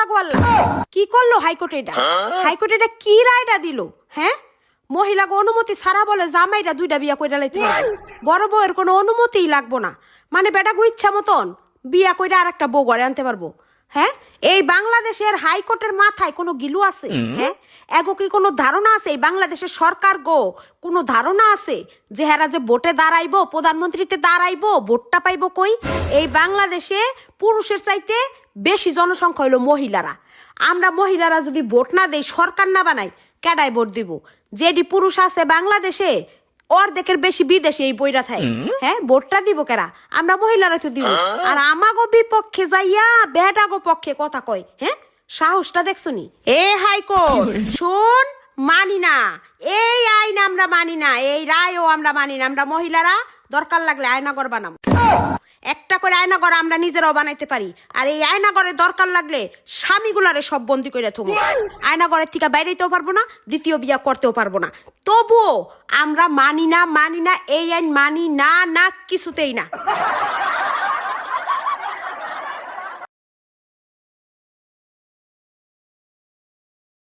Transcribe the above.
আল্লাহ গো আল্লাহ, কি করলো হাইকোর্ট এটা? হাইকোর্ট এটা কি রায়টা দিল? হ্যাঁ, মহিলাকে অনুমতি ছাড়া বলে জামাইরা 2টা বিয়া কইরা লাইতে পারে, বড় বউয়ের কোনো অনুমতিই লাগবো না, মানে বেটাকে ইচ্ছা মতন বিয়া কইরা আরেকটা বউ ঘরে আনতে পারবো। হ্যাঁ, এই বাংলাদেশের হাইকোর্টের মাথায় কোনো গিলু আছে? হ্যাঁ, এগো কি কোনো ধারণা আছে এই বাংলাদেশের সরকার গো? কোনো ধারণা আছে যে হেরা যে ভোটে দাঁড়াইবো, প্রধানমন্ত্রীতে দাঁড়াইবো, ভোটটা পাইবো কই? এই বাংলাদেশে পুরুষের চাইতে বেশি জনসংখ্যা হইলো মহিলারা। আমরা মহিলারা যদি ভোট না দেই, সরকার না বানাই, কেডায় ভোট দিব? যেডি পুরুষ আছে বাংলাদেশে অর্ধেকের বেশি বিদেশে এই বইরা থাকে। হ্যাঁ, ভোটটা দিব কেরা? আমরা মহিলারা তো দিব। আর আমাগো বিপক্ষে যাইয়া বেটাগো পক্ষে কথা কয়। হ্যাঁ, সাহসটা দেখছনি? এ হাইকোর্ট শোন, মানি না এই আইন, আমরা মানি না এই রায়ও আমরা মানি না। আমরা মহিলারা দরকার লাগলে আয়নাঘর বানাবো, একটা করে আয়নাঘর আমরা নিজেরাও বানাইতে পারি। আর এই আয়নাঘরের দরকার লাগলে স্বামীগুলারে সব বন্দি করে থবো, আয়নাঘরের থেকে বাইরেতেও পারবো না, দ্বিতীয় বিয়া করতেও পারবো না। তবুও আমরা মানি না এই আইন মানি না, না কিছুতেই না।